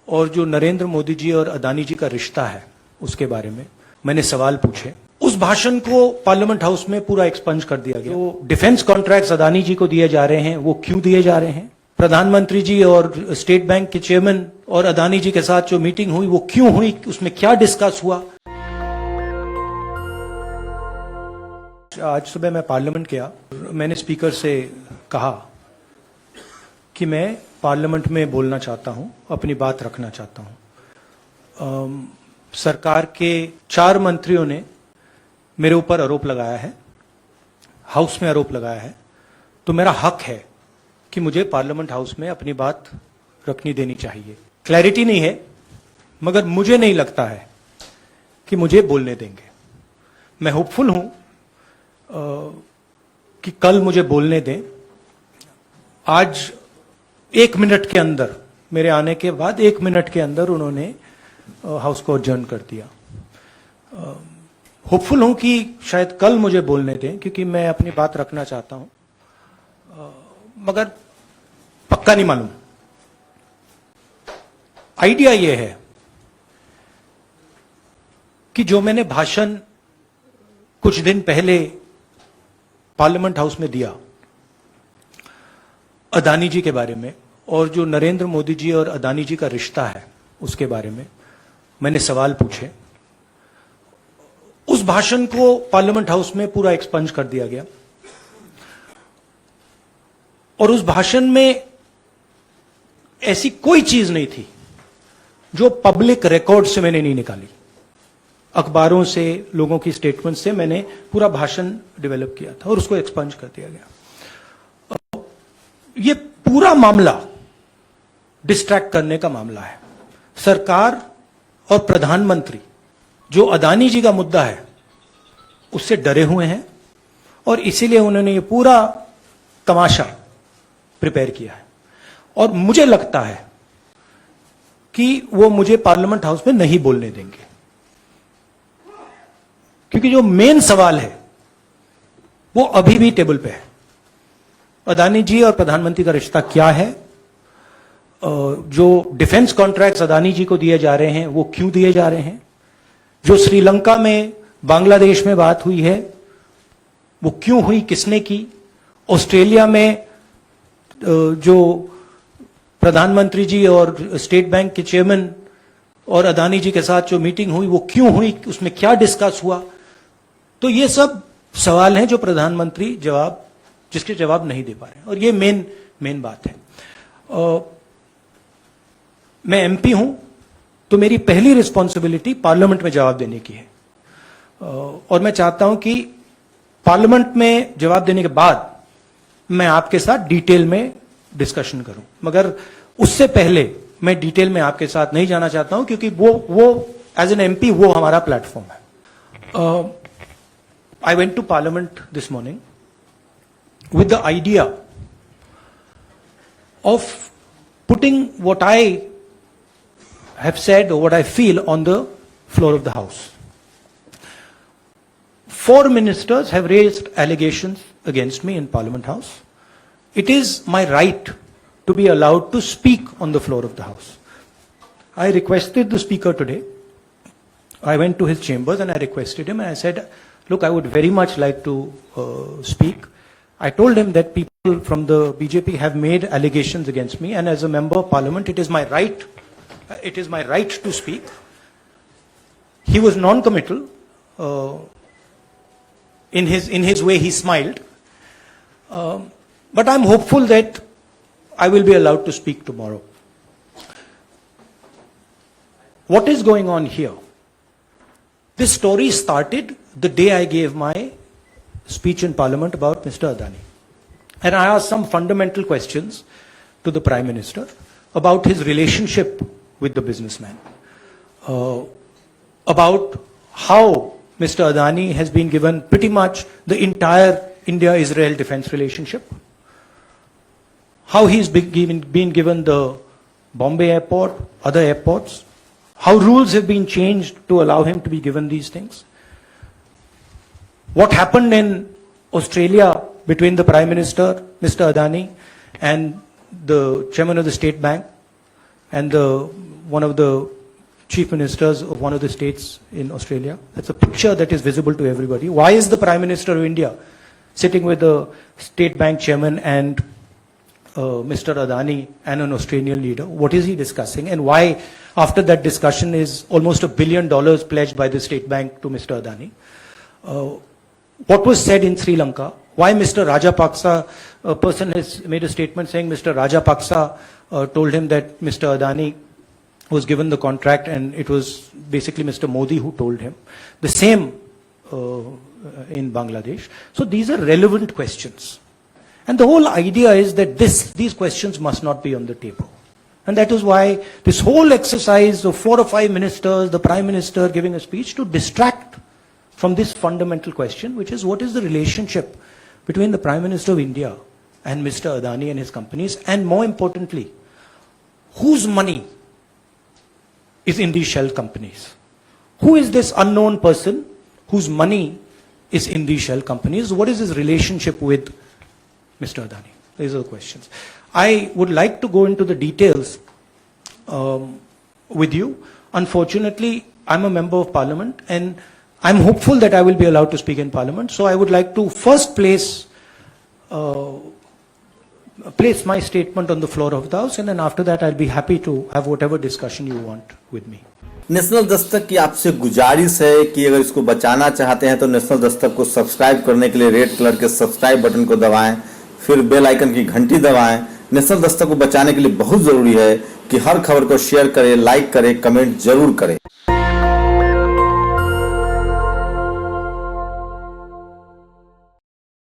और जो नरेंद्र मोदी जी और अदानी जी का रिश्ता है उसके बारे में मैंने सवाल पूछे। उस भाषण को पार्लियामेंट हाउस में पूरा एक्सपंज कर दिया गया। तो डिफेंस कॉन्ट्रैक्ट्स अदानी जी को दिए जा रहे हैं, वो क्यों दिए जा रहे हैं? प्रधानमंत्री जी और स्टेट बैंक के चेयरमैन और अदानी जी के साथ जो मीटिंग हुई वो क्यों हुई, उसमें क्या डिस्कस हुआ? आज सुबह मैं पार्लियामेंट गया, मैंने स्पीकर से कहा कि मैं पार्लियामेंट में बोलना चाहता हूं, अपनी बात रखना चाहता हूं। सरकार के 4 मंत्रियों ने मेरे ऊपर आरोप लगाया है, हाउस में आरोप लगाया है, तो मेरा हक है कि मुझे पार्लियामेंट हाउस में अपनी बात रखनी देनी चाहिए। क्लैरिटी नहीं है, मगर मुझे नहीं लगता है कि मुझे बोलने देंगे। मैं होपफुल हूं कि कल मुझे बोलने दें। आज 1 मिनट के अंदर, मेरे आने के बाद 1 मिनट के अंदर उन्होंने हाउस को अडजर्न कर दिया। होपफुल हूं कि शायद कल मुझे बोलने दें, क्योंकि मैं अपनी बात रखना चाहता हूं, मगर पक्का नहीं मालूम। आइडिया यह है कि जो मैंने भाषण कुछ दिन पहले पार्लियामेंट हाउस में दिया अदानी जी के बारे में, और जो नरेंद्र मोदी जी और अदानी जी का रिश्ता है उसके बारे में मैंने सवाल पूछे। उस भाषण को पार्लियामेंट हाउस में पूरा एक्सपंज कर दिया गया, और उस भाषण में ऐसी कोई चीज नहीं थी जो पब्लिक रिकॉर्ड से मैंने नहीं निकाली। अखबारों से, लोगों की स्टेटमेंट से मैंने पूरा भाषण डेवलप किया था और उसको एक्सपंज कर दिया गया। ये पूरा मामला डिस्ट्रैक्ट करने का मामला है। सरकार और प्रधानमंत्री जो अदानी जी का मुद्दा है उससे डरे हुए हैं, और इसीलिए उन्होंने ये पूरा तमाशा प्रिपेयर किया है। और मुझे लगता है कि वो मुझे पार्लियामेंट हाउस में नहीं बोलने देंगे, क्योंकि जो मेन सवाल है वो अभी भी टेबल पे है। अदानी जी और प्रधानमंत्री का रिश्ता क्या है? जो डिफेंस कॉन्ट्रैक्ट्स अदानी जी को दिए जा रहे हैं वो क्यों दिए जा रहे हैं? जो श्रीलंका में, बांग्लादेश में बात हुई है वो क्यों हुई, किसने की? ऑस्ट्रेलिया में जो प्रधानमंत्री जी और स्टेट बैंक के चेयरमैन और अदानी जी के साथ जो मीटिंग हुई वो क्यों हुई, उसमें क्या डिस्कस हुआ? तो ये सब सवाल हैं जो प्रधानमंत्री जिसके जवाब नहीं दे पा रहे हैं, और ये मेन बात है। मैं एमपी हूं, तो मेरी पहली रिस्पॉन्सिबिलिटी पार्लियामेंट में जवाब देने की है, और मैं चाहता हूं कि पार्लियामेंट में जवाब देने के बाद मैं आपके साथ डिटेल में डिस्कशन करूं। मगर उससे पहले मैं डिटेल में आपके साथ नहीं जाना चाहता हूं, क्योंकि वो एज एन एमपी वो हमारा प्लेटफॉर्म है। I went to parliament this morning with the idea of putting what I have said or what I feel on the floor of the House. 4 ministers have raised allegations against me in Parliament House. It is my right to be allowed to speak on the floor of the House. I requested the Speaker today. I went to his chambers and I requested him, and I said, look, I would very much like to speak. I told him that people from the BJP have made allegations against me, and as a member of parliament, it is my right to speak. He was non-committal. In his way, he smiled. But I'm hopeful that I will be allowed to speak tomorrow. What is going on here? This story started the day I gave my speech in Parliament about Mr. Adani. And I asked some fundamental questions to the Prime Minister about his relationship with the businessman, about how Mr. Adani has been given pretty much the entire India-Israel defense relationship, how he's been given the Bombay airport, other airports, how rules have been changed to allow him to be given these things. What happened in Australia between the Prime Minister, Mr. Adani, and the Chairman of the State Bank, and one of the chief ministers of one of the states in Australia. That's a picture that is visible to everybody. Why is the Prime Minister of India sitting with the State Bank chairman and Mr. Adani and an Australian leader? What is he discussing, and why after that discussion is almost $1 billion pledged by the State Bank to Mr. Adani? What was said in Sri Lanka? Why Mr. Rajapaksa, a person has made a statement saying Mr. Rajapaksa told him that Mr. Adani was given the contract and it was basically Mr. Modi who told him. The same in Bangladesh. So these are relevant questions. And the whole idea is that these questions must not be on the table. And that is why this whole exercise of 4 or 5 ministers, the Prime Minister giving a speech to distract from this fundamental question, which is what is the relationship between the Prime Minister of India and Mr. Adani and his companies, and more importantly, whose money is in these shell companies? Who is this unknown person whose money is in these shell companies? What is his relationship with Mr. Adani? These are the questions. I would like to go into the details with you. Unfortunately, I'm a member of Parliament and I'm hopeful that I will be allowed to speak in Parliament. So I would like to first place my statement on the floor of the House, and then after that I'll be happy to have whatever discussion you want with me. National Dastak की आपसे गुजारिश है कि अगर इसको बचाना चाहते हैं तो नेशनल दस्तक को सब्सक्राइब करने के लिए रेड कलर के सब्सक्राइब बटन को दबाएं, फिर बेल आइकन की घंटी दबाएं। नेशनल दस्तक को बचाने के लिए बहुत जरूरी है कि हर खबर को शेयर करें, लाइक करें, कमेंट जरूर करें।